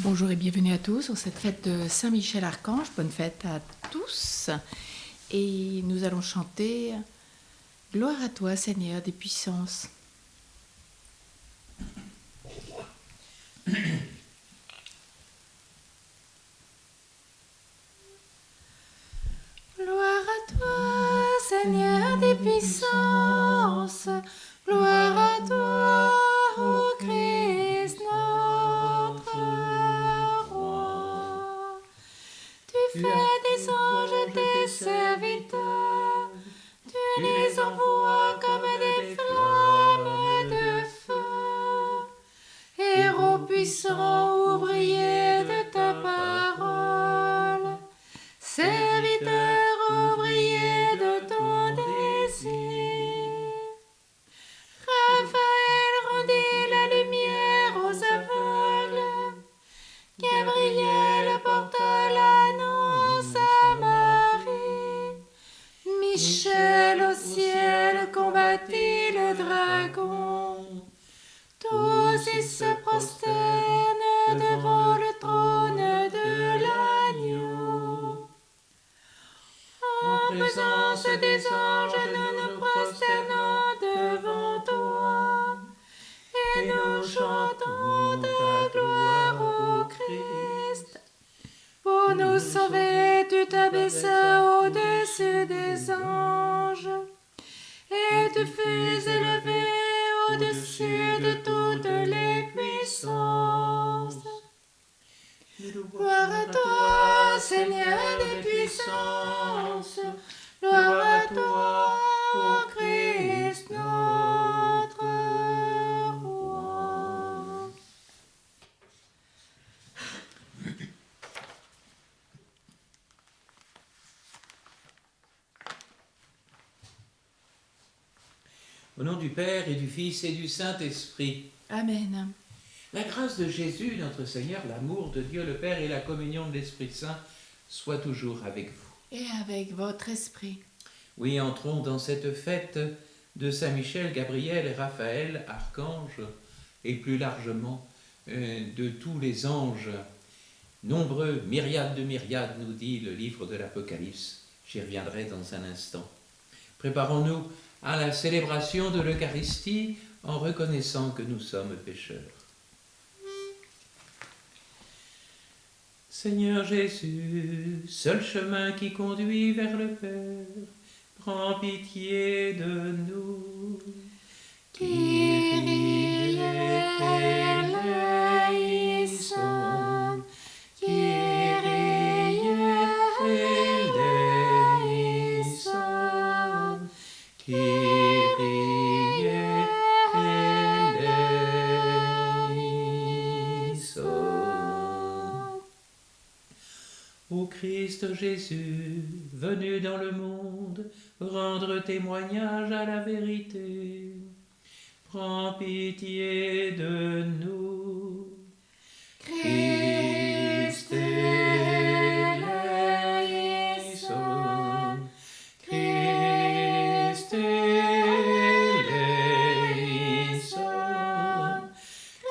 Bonjour et bienvenue à tous sur cette fête de Saint-Michel-Archange. Bonne fête à tous. Et nous allons chanter « Gloire à toi, Seigneur des puissances ». Gloire à toi, Seigneur des puissances. Gloire à toi, ô Christ, notre roi. Tu fais des anges tes serviteurs, tu les envoies comme des flammes de feu. Héros puissants, ouvriers de ta parole, serviteurs, ouvriers de ton désir. Raphaël rendit la lumière aux aveugles, Gabriel porta l'annonce à Marie, Michel au ciel combattit le dragon. Tous ils se prosternent devant le trône de l'agneau. En présence des anges, nous nous prosternons devant toi et nous chantons ta gloire, ô Christ. Pour nous sauver, tu t'abaissas au-dessus des anges et tu fus élevé au-dessus de toutes les puissances. Gloire à toi, Seigneur des puissances. Gloire à toi, ô Christ, notre roi. Au nom du Père et du Fils et du Saint-Esprit. Amen. La grâce de Jésus, notre Seigneur, l'amour de Dieu le Père et la communion de l'Esprit Saint soient toujours avec vous. Et avec votre esprit. Oui, entrons dans cette fête de Saint-Michel, Gabriel et Raphaël, archanges, et plus largement de tous les anges. Nombreux, myriades de myriades, nous dit le livre de l'Apocalypse. J'y reviendrai dans un instant. Préparons-nous à la célébration de l'Eucharistie en reconnaissant que nous sommes pécheurs. Seigneur Jésus, seul chemin qui conduit vers le Père, prends pitié de nous. Kyrie eleison, Kyrie eleison, Kyrie eleison. Ô Christ Jésus, venu dans le monde, rendre témoignage à la vérité, prends pitié de nous. Christ eleison, Christ eleison,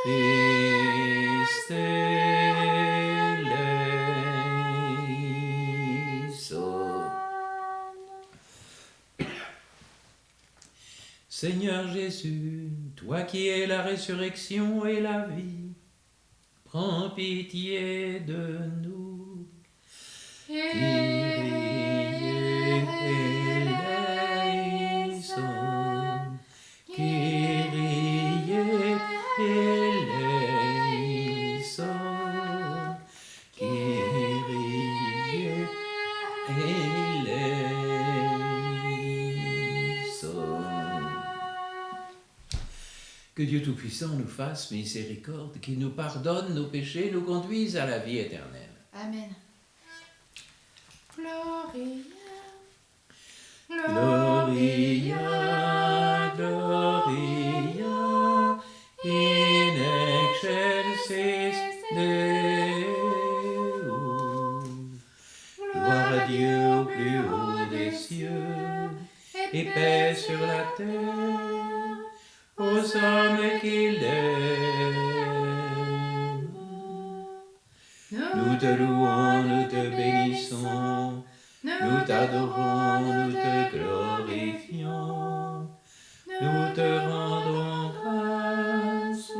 Christ eleison. Seigneur Jésus, toi qui es la résurrection et la vie, prends pitié de nous. Kyrie eleison, Kyrie eleison, Kyrie eleison. Que Dieu Tout-Puissant nous fasse miséricorde, qu'il nous pardonne nos péchés, nous conduise à la vie éternelle. Amen. Gloria, Gloria, Gloria, in excelsis Deo. Gloire à Dieu au plus haut des cieux, et paix sur la terre, aux hommes qu'il aime. Nous te louons, nous te bénissons, nous t'adorons, nous te glorifions. Nous te rendons grâce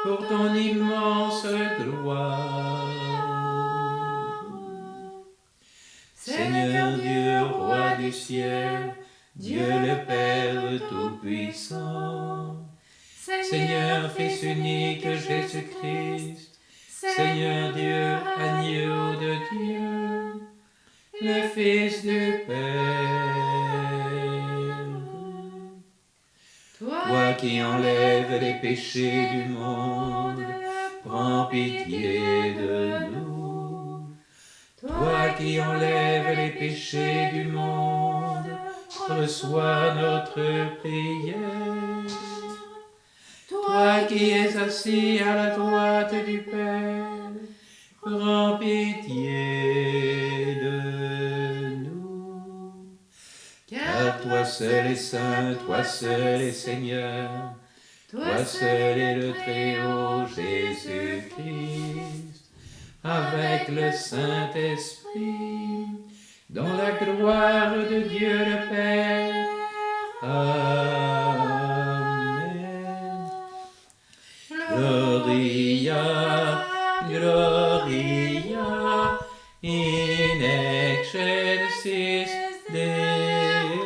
pour ton immense gloire. Seigneur Dieu, roi du ciel, Dieu le Père Tout-Puissant, Seigneur Fils unique Jésus-Christ, Seigneur Dieu, agneau de Dieu, le Fils du Père. Toi qui enlèves les péchés du monde, prends pitié de nous. Toi qui enlèves les péchés du monde, reçois notre prière. Toi qui es assis à la droite du Père, prends pitié de nous. Car toi seul est saint, toi seul est Seigneur, toi seul est le Très-Haut Jésus-Christ, avec le Saint-Esprit, dans la gloire de Dieu le Père. Amen. Gloria, Gloria, in excelsis Deo.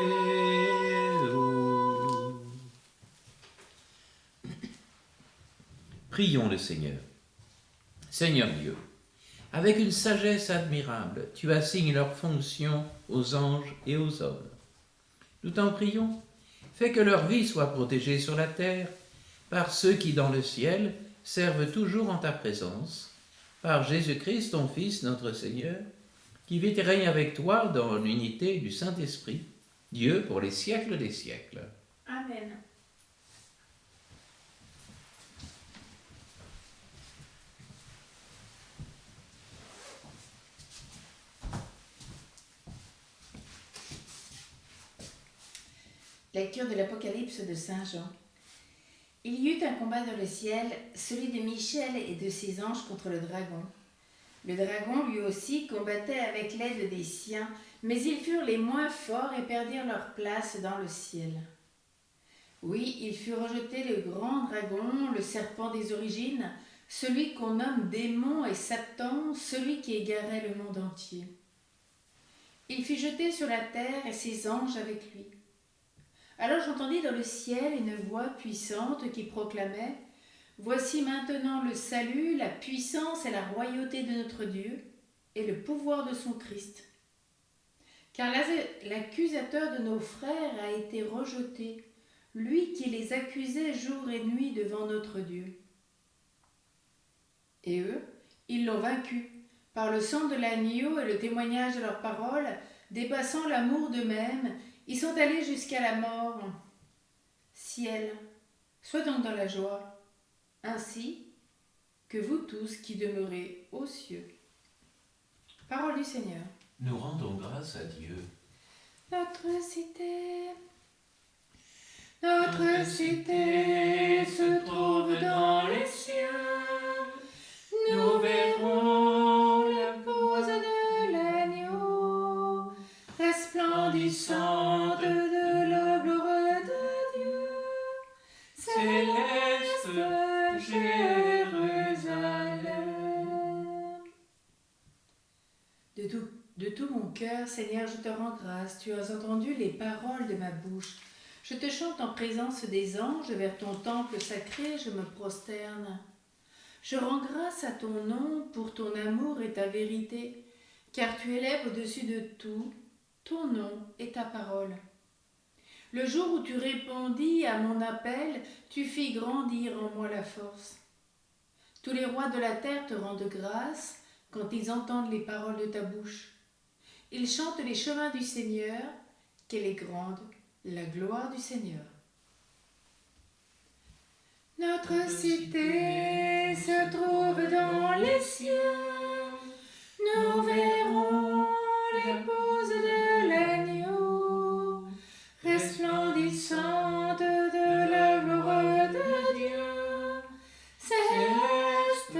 Prions le Seigneur. Seigneur Dieu, avec une sagesse admirable, tu assignes leurs fonctions aux anges et aux hommes. Nous t'en prions, fais que leur vie soit protégée sur la terre par ceux qui, dans le ciel, servent toujours en ta présence, par Jésus-Christ, ton Fils, notre Seigneur, qui vit et règne avec toi dans l'unité du Saint-Esprit, Dieu pour les siècles des siècles. Amen. Lecture de l'Apocalypse de Saint Jean. Il y eut un combat dans le ciel, celui de Michel et de ses anges contre le dragon. Le dragon, lui aussi, combattait avec l'aide des siens, mais ils furent les moins forts et perdirent leur place dans le ciel. Oui, il fut rejeté le grand dragon, le serpent des origines, celui qu'on nomme démon et Satan, celui qui égarait le monde entier. Il fut jeté sur la terre et ses anges avec lui. Alors j'entendis dans le ciel une voix puissante qui proclamait « Voici maintenant le salut, la puissance et la royauté de notre Dieu et le pouvoir de son Christ. Car l'accusateur de nos frères a été rejeté, lui qui les accusait jour et nuit devant notre Dieu. Et eux, ils l'ont vaincu, par le sang de l'agneau et le témoignage de leurs paroles, dépassant l'amour d'eux-mêmes, ils sont allés jusqu'à la mort. Ciel, sois donc dans la joie, ainsi que vous tous qui demeurez aux cieux. » Parole du Seigneur. Nous rendons grâce à Dieu. Notre cité se trouve dans les cieux. Nous verrons l'épouse de l'agneau, resplendissante de la gloire de Dieu. Céleste Jérusalem. De tout mon cœur, Seigneur, je te rends grâce. Tu as entendu les paroles de ma bouche. Je te chante en présence des anges, vers ton temple sacré, je me prosterne. Je rends grâce à ton nom pour ton amour et ta vérité, car tu élèves au-dessus de tout ton nom et ta parole. Le jour où tu répondis à mon appel, tu fis grandir en moi la force. Tous les rois de la terre te rendent grâce quand ils entendent les paroles de ta bouche. Ils chantent les chemins du Seigneur, qu'elle est grande, la gloire du Seigneur. Notre cité se trouve dans les cieux. Nous verrons l'épouse de l'agneau, resplendissante de la gloire de Dieu. Céleste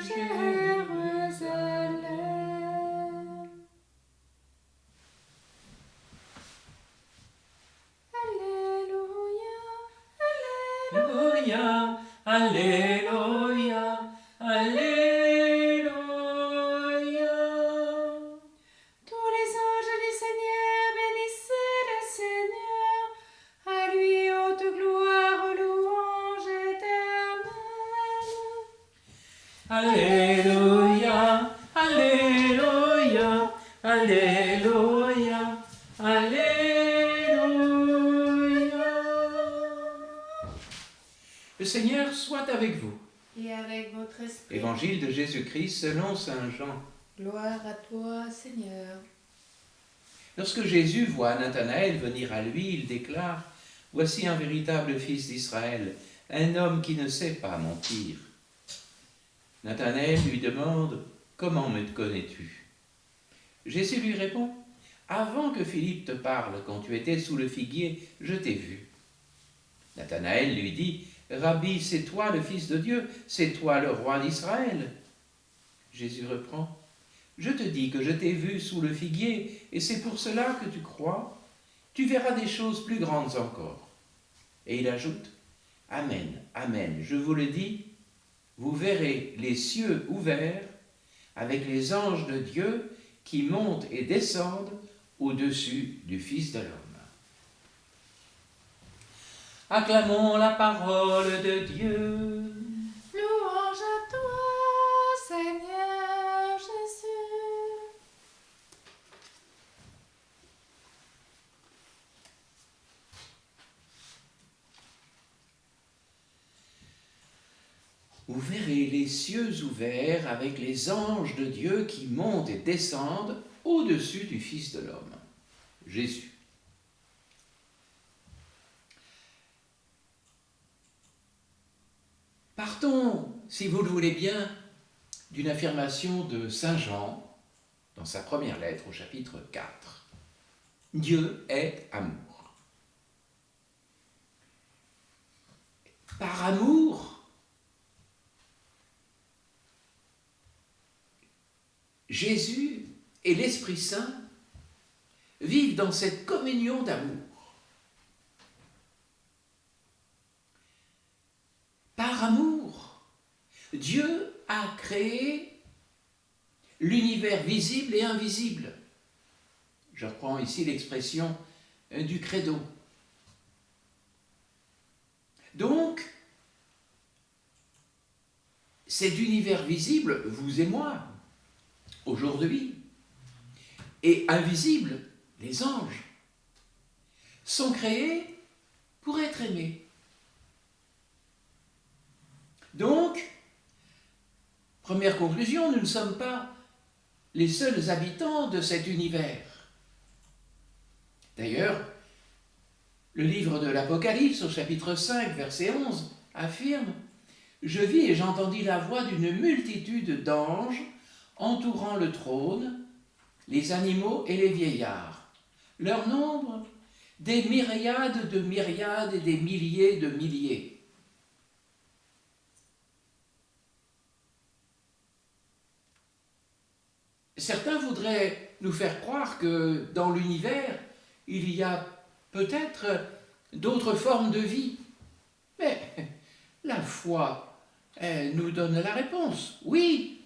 Jérusalem. Alléluia, Alléluia, Alléluia. Tous les anges du Seigneur bénissez le Seigneur. À lui haute gloire, louange éternelle. Alléluia, Alléluia, Alléluia, Alléluia. Le Seigneur soit avec vous. Et avec votre esprit. Évangile de Jésus-Christ selon saint Jean. Gloire à toi, Seigneur. Lorsque Jésus voit Nathanaël venir à lui, il déclare « Voici un véritable fils d'Israël, un homme qui ne sait pas mentir. » Nathanaël lui demande « Comment me connais-tu » Jésus lui répond « Avant que Philippe te parle, quand tu étais sous le figuier, je t'ai vu. » Nathanaël lui dit « Rabbi, c'est toi le Fils de Dieu, c'est toi le roi d'Israël. » Jésus reprend « Je te dis que je t'ai vu sous le figuier, et c'est pour cela que tu crois. Tu verras des choses plus grandes encore. » Et il ajoute « Amen, amen, je vous le dis, vous verrez les cieux ouverts avec les anges de Dieu qui montent et descendent au-dessus du Fils de l'homme. » Acclamons la parole de Dieu. Louange à toi, Seigneur Jésus. Vous verrez les cieux ouverts avec les anges de Dieu qui montent et descendent au-dessus du Fils de l'homme, Jésus. Partons, si vous le voulez bien, d'une affirmation de saint Jean dans sa première lettre au chapitre 4. Dieu est amour. Par amour, Jésus et l'Esprit Saint vivent dans cette communion d'amour. Par amour, Dieu a créé l'univers visible et invisible. Je reprends ici l'expression du credo. Donc, cet univers visible, vous et moi, aujourd'hui, et invisible, les anges, sont créés pour être aimés. Donc, première conclusion, nous ne sommes pas les seuls habitants de cet univers. D'ailleurs, le livre de l'Apocalypse, au chapitre 5, verset 11, affirme « Je vis et j'entendis la voix d'une multitude d'anges entourant le trône, les animaux et les vieillards. Leur nombre, des myriades de myriades et des milliers de milliers. » Certains voudraient nous faire croire que dans l'univers, il y a peut-être d'autres formes de vie. Mais la foi nous donne la réponse. Oui,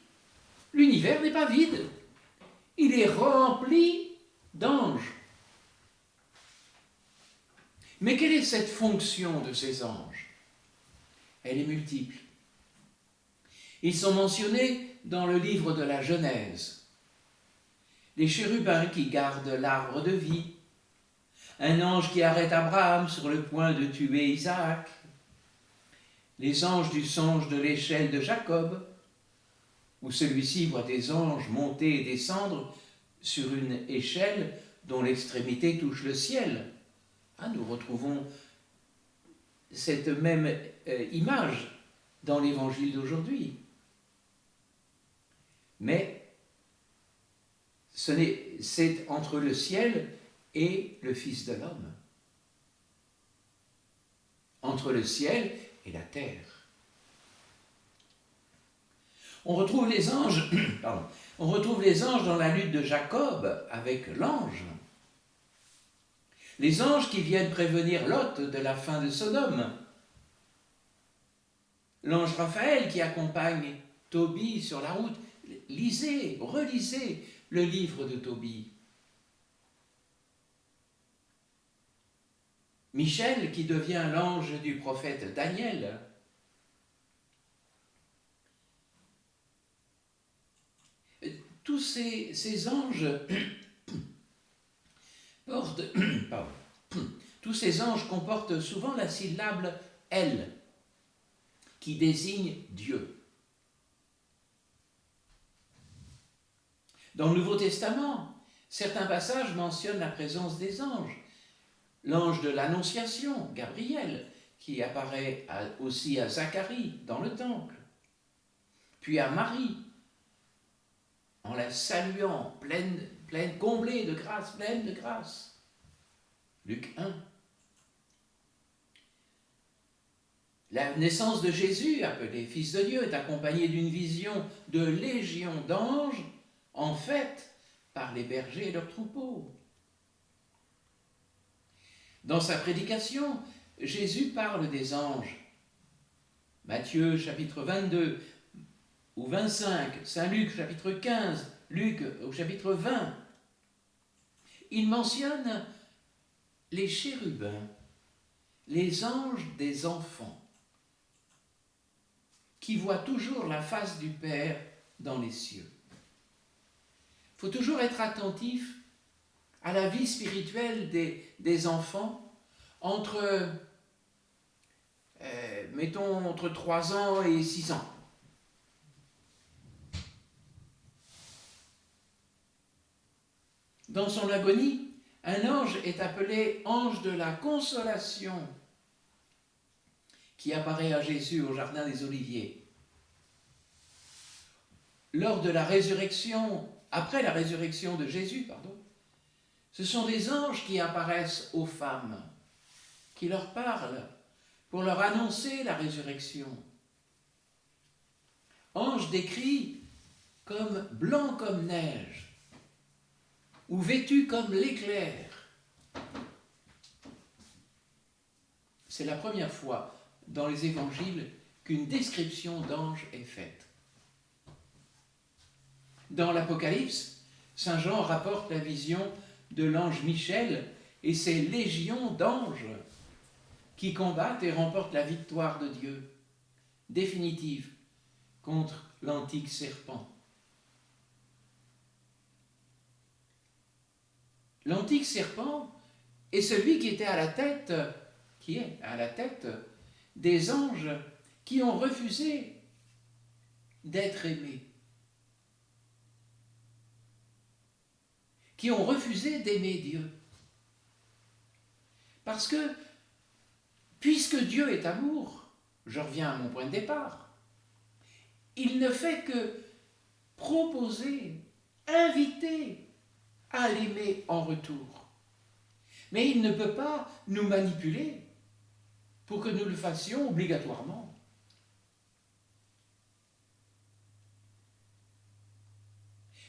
l'univers n'est pas vide. Il est rempli d'anges. Mais quelle est cette fonction de ces anges? Elle est multiple. Ils sont mentionnés dans le livre de la Genèse. Les chérubins qui gardent l'arbre de vie, un ange qui arrête Abraham sur le point de tuer Isaac, les anges du songe de l'échelle de Jacob, où celui-ci voit des anges monter et descendre sur une échelle dont l'extrémité touche le ciel. Nous retrouvons cette même image dans l'évangile d'aujourd'hui. Mais c'est entre le ciel et le Fils de l'homme. Entre le ciel et la terre. On retrouve les anges dans la lutte de Jacob avec l'ange. Les anges qui viennent prévenir Lot de la fin de Sodome. l'ange Raphaël qui accompagne Tobie sur la route. Lisez, relisez le livre de Tobie. Michel qui devient l'ange du prophète Daniel. Tous ces anges tous ces anges comportent souvent la syllabe « El » qui désigne Dieu. Dans le Nouveau Testament, certains passages mentionnent la présence des anges. L'ange de l'Annonciation, Gabriel, qui apparaît aussi à Zacharie dans le temple, puis à Marie, en la saluant, comblée de grâce, pleine de grâce. Luc 1. La naissance de Jésus, appelé Fils de Dieu, est accompagnée d'une vision de légions d'anges, en fait, par les bergers et leurs troupeaux. Dans sa prédication, Jésus parle des anges. Matthieu chapitre 22 ou 25, Saint Luc chapitre 15, Luc au chapitre 20. Il mentionne les chérubins, les anges des enfants, qui voient toujours la face du Père dans les cieux. Il faut toujours être attentif à la vie spirituelle des enfants entre, entre 3 ans et 6 ans. Dans son agonie, un ange est appelé ange de la consolation qui apparaît à Jésus au jardin des Oliviers. Lors de la résurrection, après la résurrection de Jésus, ce sont des anges qui apparaissent aux femmes, qui leur parlent pour leur annoncer la résurrection. Anges décrits comme blancs comme neige, ou vêtus comme l'éclair. C'est la première fois dans les évangiles qu'une description d'ange est faite. Dans l'Apocalypse, Saint Jean rapporte la vision de l'ange Michel et ses légions d'anges qui combattent et remportent la victoire de Dieu, définitive, contre l'antique serpent. L'antique serpent est celui qui est à la tête des anges qui ont refusé d'être aimés, qui ont refusé d'aimer Dieu. Parce que, puisque Dieu est amour, je reviens à mon point de départ, il ne fait que proposer, inviter à l'aimer en retour. Mais il ne peut pas nous manipuler pour que nous le fassions obligatoirement.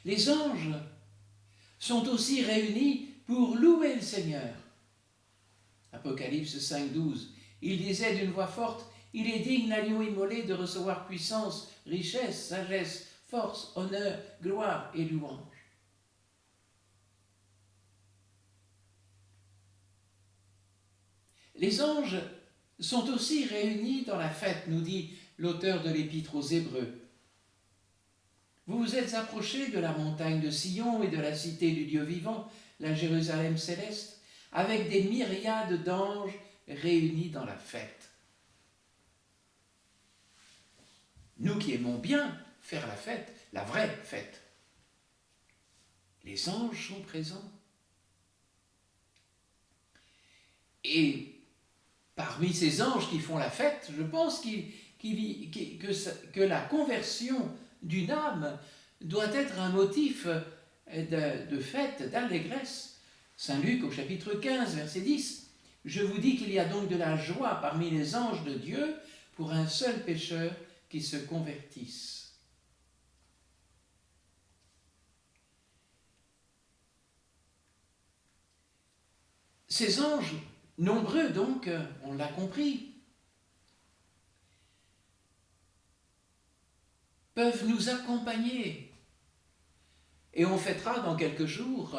Les anges sont aussi réunis pour louer le Seigneur. Apocalypse 5,12. Il disait d'une voix forte, « Il est digne l'agneau immolé de recevoir puissance, richesse, sagesse, force, honneur, gloire et louange. » Les anges sont aussi réunis dans la fête, nous dit l'auteur de l'Épître aux Hébreux. Vous vous êtes approchés de la montagne de Sion et de la cité du Dieu vivant, la Jérusalem céleste, avec des myriades d'anges réunis dans la fête. Nous qui aimons bien faire la fête, la vraie fête, les anges sont présents. Et parmi ces anges qui font la fête, je pense que la conversion d'une âme doit être un motif de fête, d'allégresse. Saint Luc au chapitre 15, verset 10, « Je vous dis qu'il y a donc de la joie parmi les anges de Dieu pour un seul pécheur qui se convertisse. » Ces anges, nombreux donc, on l'a compris, peuvent nous accompagner. Et on fêtera dans quelques jours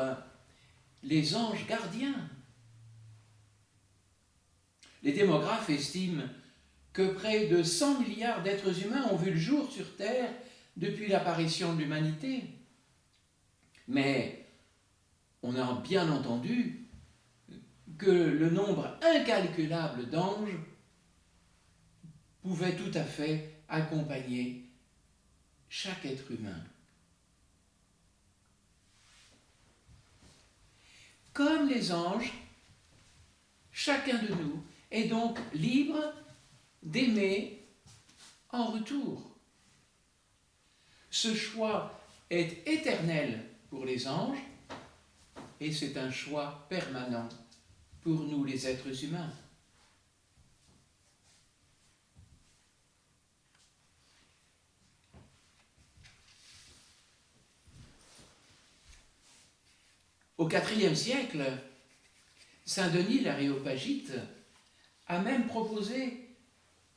les anges gardiens. Les démographes estiment que près de 100 milliards d'êtres humains ont vu le jour sur Terre depuis l'apparition de l'humanité. Mais on a bien entendu que le nombre incalculable d'anges pouvait tout à fait accompagner chaque être humain. Comme les anges, chacun de nous est donc libre d'aimer en retour. Ce choix est éternel pour les anges et c'est un choix permanent pour nous les êtres humains. Au IVe siècle, saint Denis l'Aréopagite a même proposé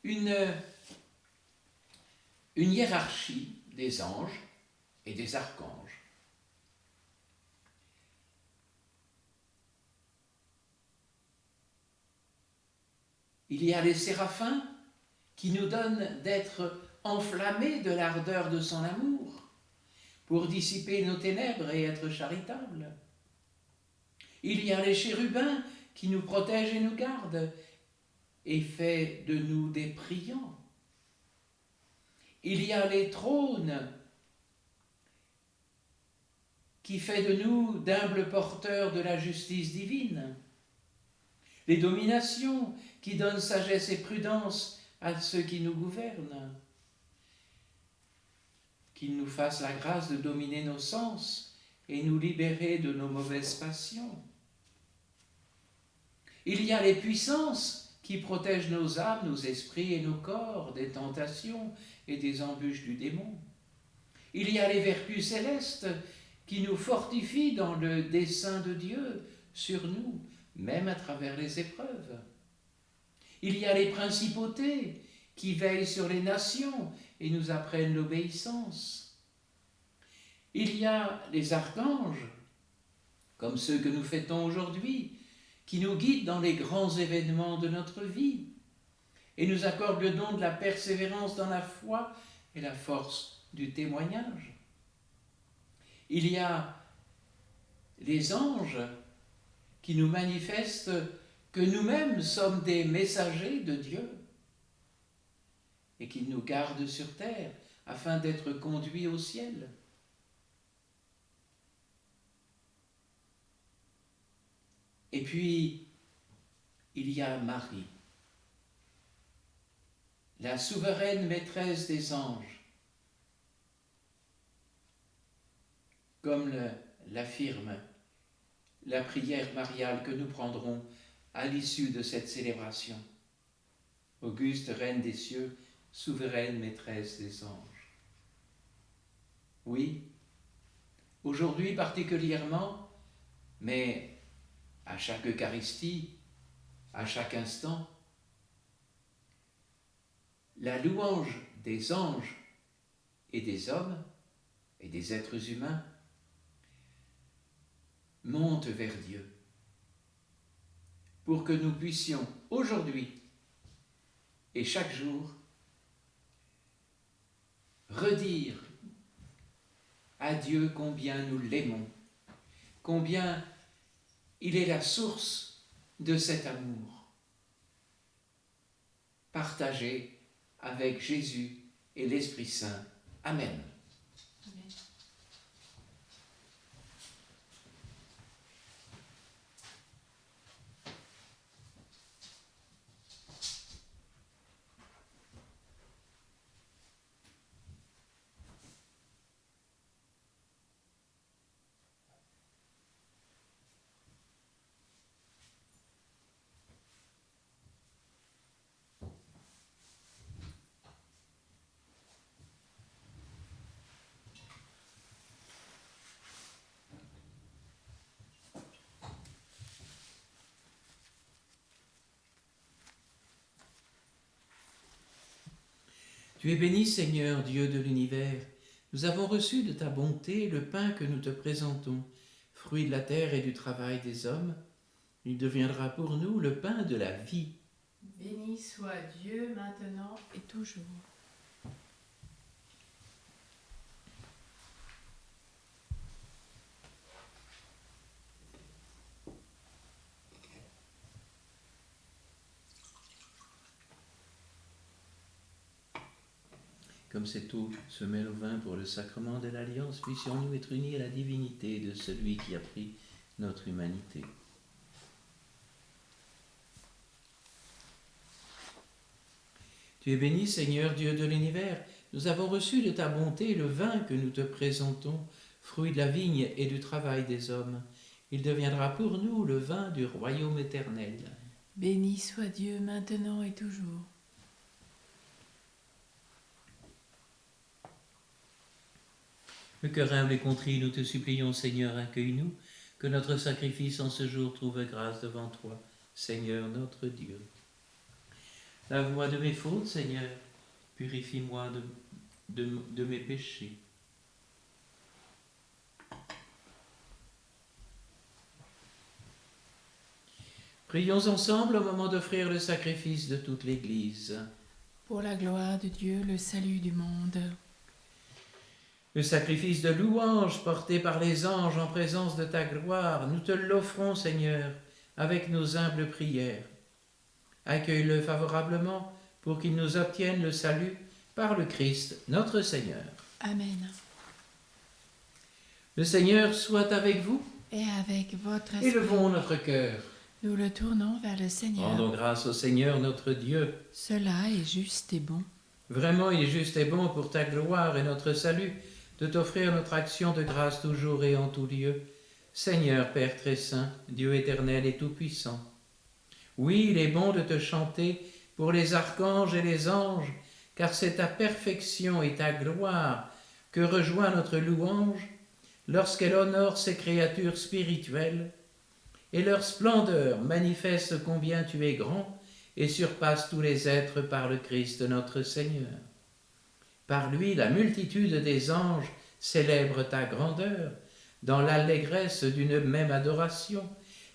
une hiérarchie des anges et des archanges. Il y a les séraphins qui nous donnent d'être enflammés de l'ardeur de son amour pour dissiper nos ténèbres et être charitables. Il y a les chérubins qui nous protègent et nous gardent et fait de nous des priants. Il y a les trônes qui fait de nous d'humbles porteurs de la justice divine. Les dominations qui donnent sagesse et prudence à ceux qui nous gouvernent. Qu'ils nous fassent la grâce de dominer nos sens et nous libérer de nos mauvaises passions. Il y a les puissances qui protègent nos âmes, nos esprits et nos corps des tentations et des embûches du démon. Il y a les vertus célestes qui nous fortifient dans le dessein de Dieu sur nous, même à travers les épreuves. Il y a les principautés qui veillent sur les nations et nous apprennent l'obéissance. Il y a les archanges, comme ceux que nous fêtons aujourd'hui, qui nous guident dans les grands événements de notre vie et nous accordent le don de la persévérance dans la foi et la force du témoignage. Il y a les anges qui nous manifestent que nous-mêmes sommes des messagers de Dieu et qui nous gardent sur terre afin d'être conduits au ciel. Et puis, il y a Marie, la souveraine maîtresse des anges, comme l'affirme la prière mariale que nous prendrons à l'issue de cette célébration. Auguste, Reine des cieux, souveraine maîtresse des anges. Oui, aujourd'hui particulièrement, mais à chaque Eucharistie, à chaque instant, la louange des anges et des hommes et des êtres humains monte vers Dieu pour que nous puissions aujourd'hui et chaque jour redire à Dieu combien nous l'aimons, combien il est la source de cet amour partagé avec Jésus et l'Esprit Saint. Amen. Tu es béni, Seigneur, Dieu de l'univers. Nous avons reçu de ta bonté le pain que nous te présentons, fruit de la terre et du travail des hommes. Il deviendra pour nous le pain de la vie. Béni soit Dieu maintenant et toujours. Comme cette eau se mêle au vin pour le sacrement de l'Alliance, puissions-nous être unis à la divinité de celui qui a pris notre humanité. Tu es béni, Seigneur, Dieu de l'univers. Nous avons reçu de ta bonté le vin que nous te présentons, fruit de la vigne et du travail des hommes. Il deviendra pour nous le vin du royaume éternel. Béni soit Dieu maintenant et toujours. Le cœur humble et contrit, nous te supplions, Seigneur, accueille-nous, que notre sacrifice en ce jour trouve grâce devant toi, Seigneur notre Dieu. Lave-moi de mes fautes, Seigneur, purifie-moi de mes péchés. Prions ensemble au moment d'offrir le sacrifice de toute l'Église. Pour la gloire de Dieu, le salut du monde. Le sacrifice de louange porté par les anges en présence de ta gloire, nous te l'offrons, Seigneur, avec nos humbles prières. Accueille-le favorablement pour qu'il nous obtienne le salut par le Christ, notre Seigneur. Amen. Le Seigneur soit avec vous. Et avec votre esprit, Élevons notre cœur. nous le tournons vers le Seigneur. Rendons grâce au Seigneur notre Dieu. Cela est juste et bon. Vraiment, il est juste et bon pour ta gloire et notre salut de t'offrir notre action de grâce toujours et en tout lieu. Seigneur, Père très saint, Dieu éternel et tout-puissant. Oui, il est bon de te chanter pour les archanges et les anges, car c'est ta perfection et ta gloire que rejoint notre louange lorsqu'elle honore ses créatures spirituelles, et leur splendeur manifeste combien tu es grand et surpasse tous les êtres par le Christ notre Seigneur. Par lui, la multitude des anges célèbre ta grandeur, dans l'allégresse d'une même adoration.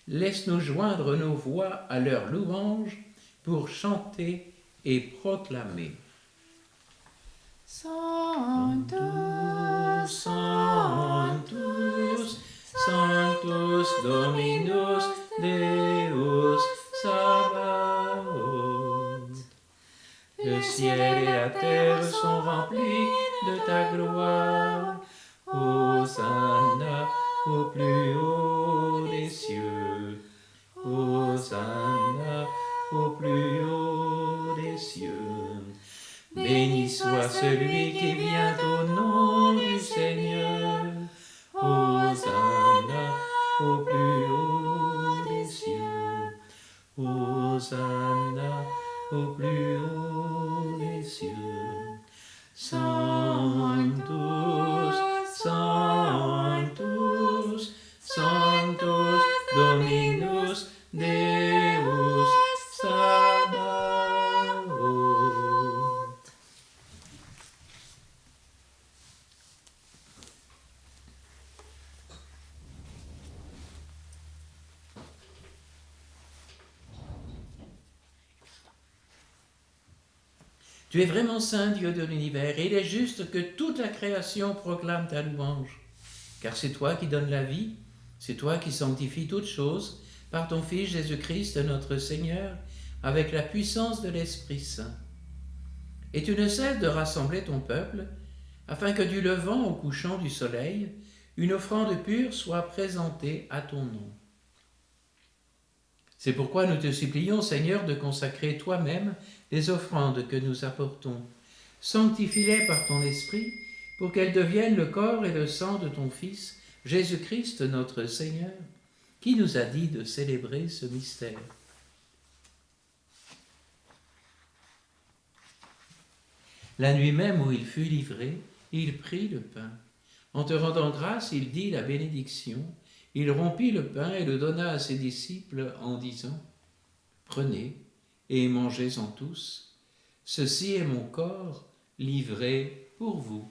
Laisse-nous joindre nos voix à leur louange pour chanter et proclamer. Sanctus, Sanctus, Sanctus Dominus Deus Sabaoth. Le ciel et la terre sont remplis de ta gloire. Hosanna au plus haut des cieux. Hosanna au plus haut des cieux. Béni soit celui qui vient au nom du Seigneur. Hosanna au plus haut des cieux. Hosanna au plus haut des cieux. Sanctus, Sanctus, Sanctus Dominus Deus Sabaoth. Tu es vraiment saint, Dieu de l'univers, et il est juste que toute la création proclame ta louange. Car c'est toi qui donnes la vie, c'est toi qui sanctifies toutes choses par ton Fils Jésus-Christ, notre Seigneur, avec la puissance de l'Esprit Saint. Et tu ne cesses de rassembler ton peuple, afin que du levant au couchant du soleil, une offrande pure soit présentée à ton nom. C'est pourquoi nous te supplions, Seigneur, de consacrer toi-même les offrandes que nous apportons. Sanctifie-les par ton esprit, pour qu'elles deviennent le corps et le sang de ton Fils, Jésus-Christ notre Seigneur, qui nous a dit de célébrer ce mystère. La nuit même où il fut livré, il prit le pain. En te rendant grâce, il dit la bénédiction. Il rompit le pain et le donna à ses disciples en disant : « Prenez et mangez-en tous. Ceci est mon corps livré pour vous.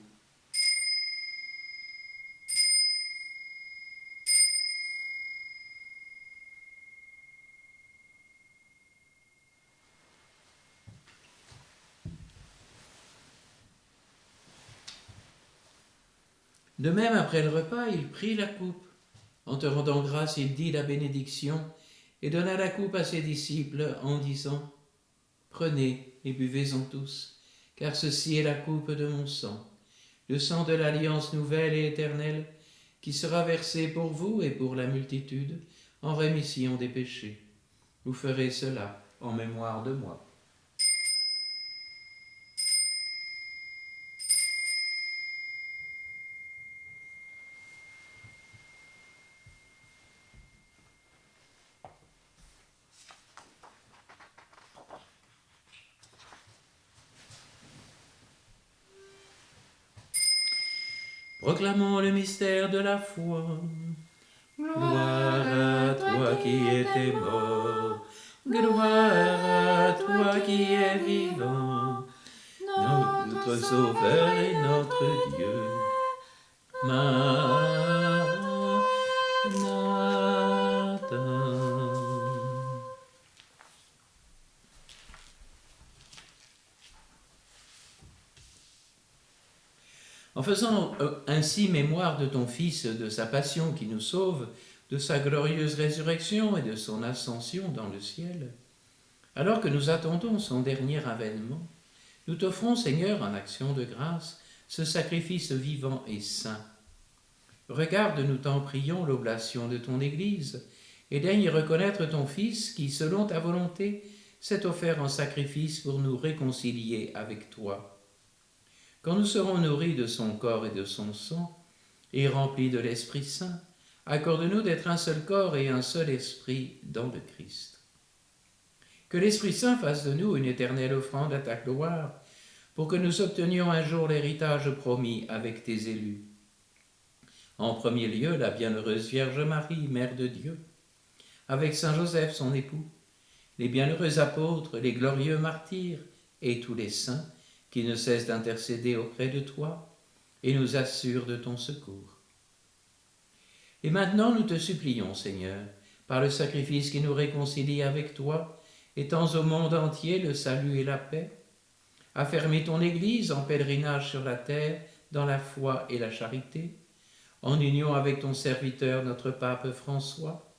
De même, après le repas, il prit la coupe. En te rendant grâce, il dit la bénédiction et donna la coupe à ses disciples en disant : « Prenez et buvez-en tous, car ceci est la coupe de mon sang, le sang de l'alliance nouvelle et éternelle, qui sera versé pour vous et pour la multitude en rémission des péchés. Vous ferez cela en mémoire de moi. » Proclamons le mystère de la foi. Gloire à toi qui étais mort, gloire à toi qui es vivant, notre Sauveur et notre Dieu. Maranatha. En faisant ainsi mémoire de ton Fils, de sa passion qui nous sauve, de sa glorieuse résurrection et de son ascension dans le ciel, alors que nous attendons son dernier avènement, nous t'offrons, Seigneur, en action de grâce, ce sacrifice vivant et saint. Regarde, nous t'en prions, l'oblation de ton Église, et daigne reconnaître ton Fils qui, selon ta volonté, s'est offert en sacrifice pour nous réconcilier avec toi. Quand nous serons nourris de son corps et de son sang, et remplis de l'Esprit Saint, accorde-nous d'être un seul corps et un seul esprit dans le Christ. Que l'Esprit Saint fasse de nous une éternelle offrande à ta gloire, pour que nous obtenions un jour l'héritage promis avec tes élus. En premier lieu, la bienheureuse Vierge Marie, Mère de Dieu, avec Saint Joseph, son époux, les bienheureux apôtres, les glorieux martyrs et tous les saints, qui ne cesse d'intercéder auprès de toi et nous assure de ton secours. Et maintenant nous te supplions, Seigneur, par le sacrifice qui nous réconcilie avec toi, étends au monde entier le salut et la paix, affermis ton Église en pèlerinage sur la terre dans la foi et la charité, en union avec ton serviteur notre pape François,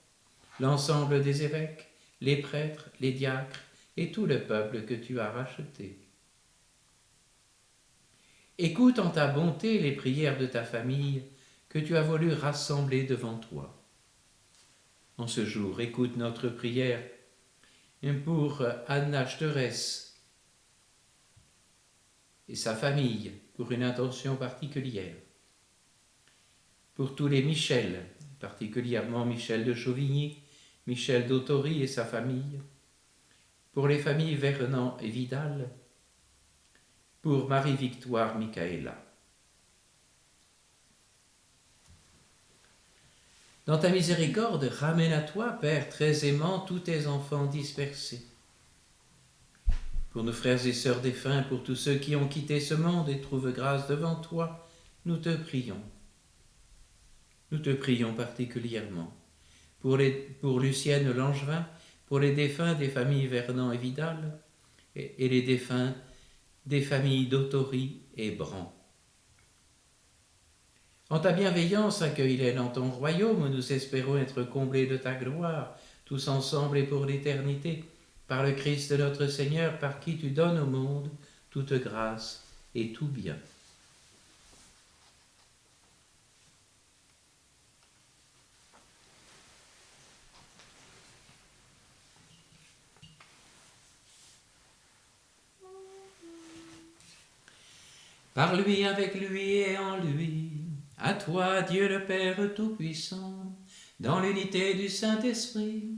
l'ensemble des évêques, les prêtres, les diacres et tout le peuple que tu as racheté. Écoute en ta bonté les prières de ta famille que tu as voulu rassembler devant toi. En ce jour, écoute notre prière pour Anna Sterès et sa famille pour une intention particulière. Pour tous les Michel, particulièrement Michel de Chauvigny, Michel d'Autory et sa famille. Pour les familles Vernant et Vidal. Pour Marie-Victoire Michaela. Dans ta miséricorde, ramène à toi, Père très aimant, tous tes enfants dispersés. Pour nos frères et sœurs défunts, pour tous ceux qui ont quitté ce monde et trouvent grâce devant toi, nous te prions. Nous te prions particulièrement. Pour Lucienne Langevin, pour les défunts des familles Vernant et Vidal, et les défunts des familles d'Autory et Brand. En ta bienveillance, accueille-les dans ton royaume, où nous espérons être comblés de ta gloire, tous ensemble et pour l'éternité, par le Christ notre Seigneur, par qui tu donnes au monde toute grâce et tout bien. Par lui, avec lui et en lui, à toi, Dieu le Père Tout-Puissant, dans l'unité du Saint-Esprit,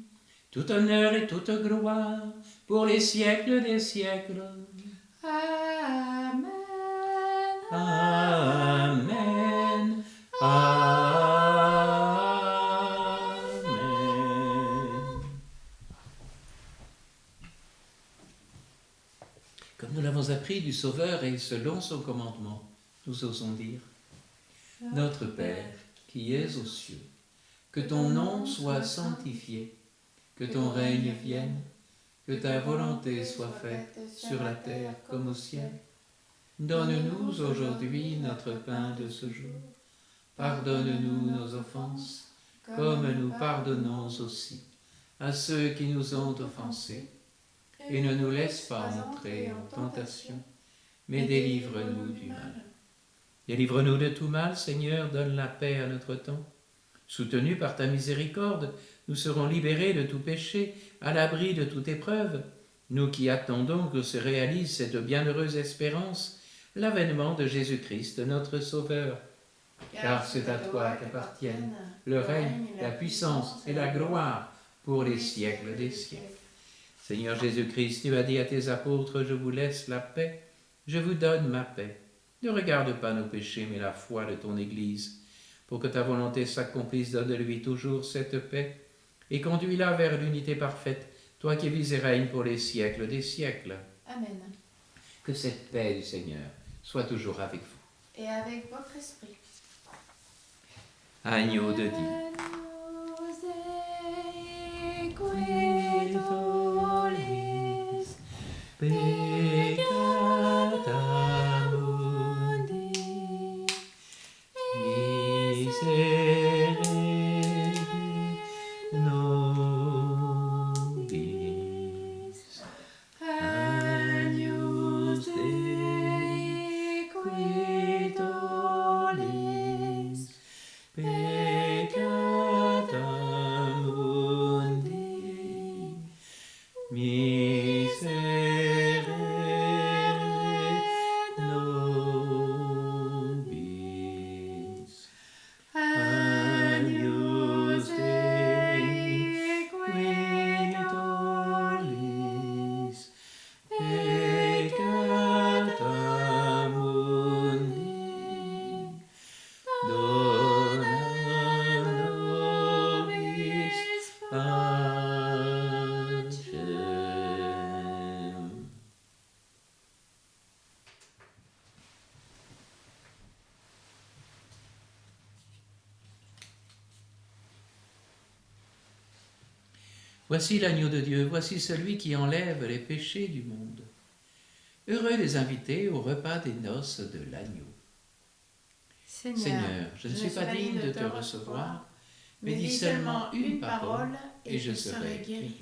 tout honneur et toute gloire, pour les siècles des siècles. Amen. Amen. Amen. Comme nous l'avons appris cri du Sauveur et selon son commandement, nous osons dire: Notre Père, qui es aux cieux, que ton nom soit sanctifié, que ton règne vienne, que ta volonté soit faite sur la terre comme au ciel. Donne-nous aujourd'hui notre pain de ce jour. Pardonne-nous nos offenses, comme nous pardonnons aussi à ceux qui nous ont offensés. Et ne nous laisse pas entrer en tentation, mais délivre-nous du mal. Délivre-nous de tout mal, Seigneur, donne la paix à notre temps. Soutenus par ta miséricorde, nous serons libérés de tout péché, à l'abri de toute épreuve, nous qui attendons que se réalise cette bienheureuse espérance, l'avènement de Jésus-Christ, notre Sauveur. Car c'est à toi qu'appartiennent le règne, la puissance et la gloire pour les siècles des siècles. Seigneur Jésus-Christ, tu as dit à tes apôtres: je vous laisse la paix, je vous donne ma paix. Ne regarde pas nos péchés, mais la foi de ton Église. Pour que ta volonté s'accomplisse, donne-lui toujours cette paix et conduis-la vers l'unité parfaite, toi qui vis et règnes pour les siècles des siècles. Amen. Que cette paix du Seigneur soit toujours avec vous. Et avec votre esprit. Agneau de Dieu. Peccata mundi, miserere nobis. Agnus Dei, qui tollis peccata mundi, miserere nobis. Agnus Dei, qui tollis peccata mundi, dona nobis pacem. Voici l'agneau de Dieu, voici celui qui enlève les péchés du monde. Heureux les invités au repas des noces de l'agneau. Seigneur, je ne suis pas digne de te recevoir, mais dis seulement une parole et je serai guéri.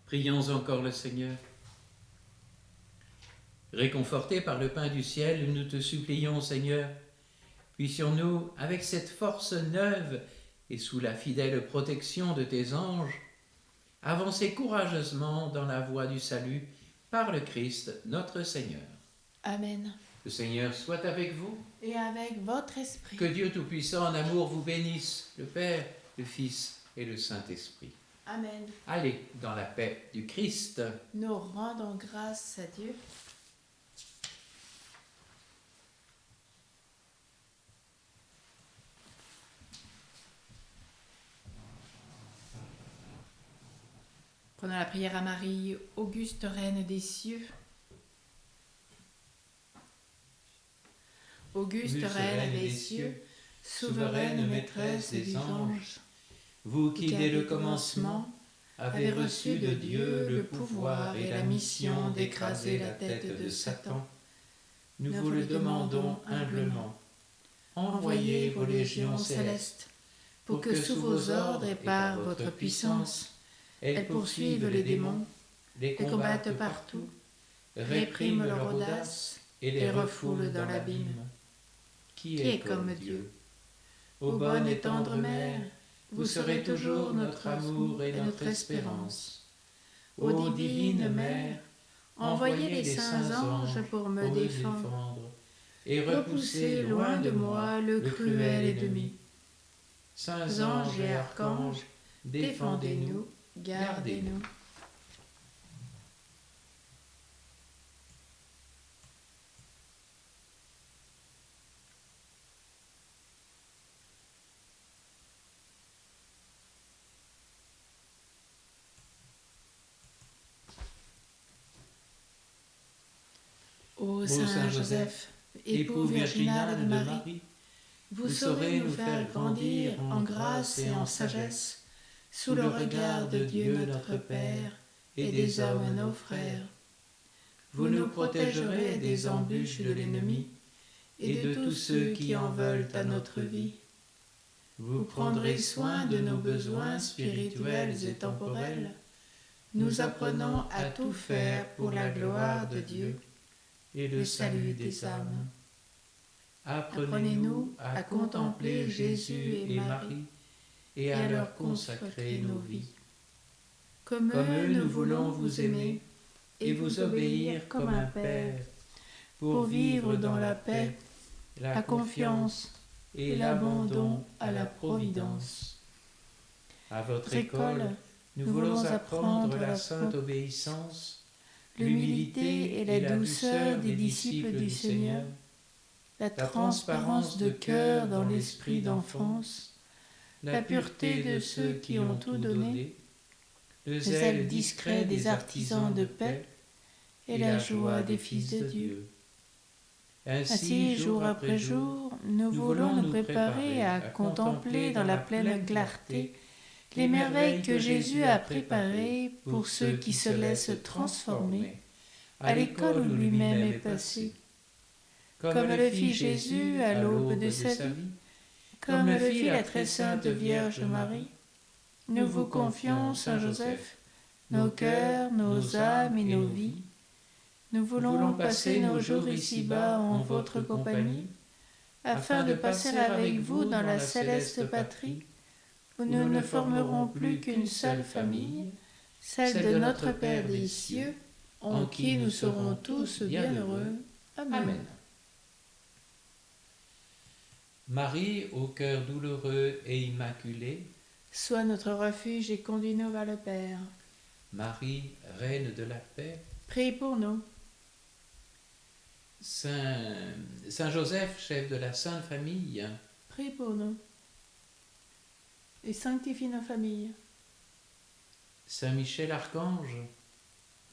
Prions encore le Seigneur. Réconfortés par le pain du ciel, nous te supplions, Seigneur, puissions-nous, avec cette force neuve et sous la fidèle protection de tes anges, avancer courageusement dans la voie du salut par le Christ notre Seigneur. Amen. Le Seigneur soit avec vous. Et avec votre esprit. Que Dieu Tout-Puissant en amour vous bénisse, le Père, le Fils et le Saint-Esprit. Amen. Allez dans la paix du Christ. Nous rendons grâce à Dieu. Prenons la prière à Marie, auguste Reine des cieux. Auguste Reine des cieux, souveraine maîtresse des anges, vous qui dès le commencement avez reçu de Dieu le pouvoir et la mission d'écraser la tête de Satan, nous vous le demandons humblement. Envoyez vos légions célestes pour que sous vos ordres et par votre puissance, elles poursuivent les démons, les combattent partout, répriment leur audace et les refoulent dans l'abîme. Qui est comme Dieu? Ô bonne et tendre Mère, vous serez toujours notre amour et notre espérance. Ô divine Mère, envoyez les saints anges pour me défendre et repoussez loin de moi le cruel ennemi. Saints anges et archanges, défendez-nous, gardez-nous. Ô Saint Joseph, époux virginal de Marie, vous saurez nous faire grandir en grâce et en sagesse, sous le regard de Dieu notre Père et des hommes nos frères. Vous nous protégerez des embûches de l'ennemi et de tous ceux qui en veulent à notre vie. Vous prendrez soin de nos besoins spirituels et temporels, nous apprenant à tout faire pour la gloire de Dieu et le salut des âmes. Apprenez-nous à contempler Jésus et Marie et à leur consacrer nos vies. Comme eux, nous voulons vous aimer et vous obéir comme un Père, pour vivre dans la paix, la confiance et l'abandon à la providence. À votre école, nous voulons apprendre la sainte obéissance, l'humilité et la douceur des disciples du Seigneur, la transparence de cœur dans l'esprit d'enfance, la pureté de ceux qui ont tout donné, le zèle discret des artisans de paix et la joie des fils de Dieu. Ainsi, jour après jour, nous voulons nous préparer à contempler dans la pleine clarté les merveilles que Jésus a préparées pour ceux qui se laissent transformer à l'école où lui-même est passé. Comme le fit Jésus à l'aube de sa vie, comme le fit la très sainte Vierge Marie, nous vous confions, Saint Joseph, nos cœurs, nos âmes et nos vies. Nous voulons passer nos jours ici-bas en votre compagnie, afin de passer avec vous dans la céleste patrie, où nous ne formerons plus qu'une seule famille, celle de notre Père des cieux, en qui nous serons tous bienheureux. Amen. Marie, au cœur douloureux et immaculé, sois notre refuge et conduis-nous vers le Père. Marie, Reine de la paix, prie pour nous. Saint Joseph, chef de la Sainte Famille, prie pour nous. Et sanctifie nos familles. Saint Michel Archange,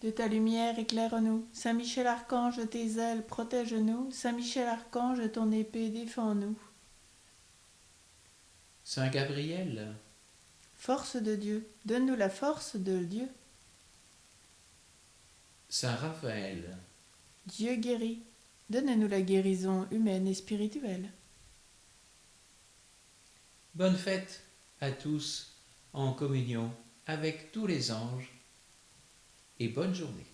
de ta lumière éclaire-nous. Saint Michel Archange, de tes ailes protège-nous. Saint Michel Archange, de ton épée défends-nous. Saint Gabriel, force de Dieu, donne-nous la force de Dieu. Saint Raphaël, Dieu guérit, donne-nous la guérison humaine et spirituelle. Bonne fête à tous en communion avec tous les anges et bonne journée.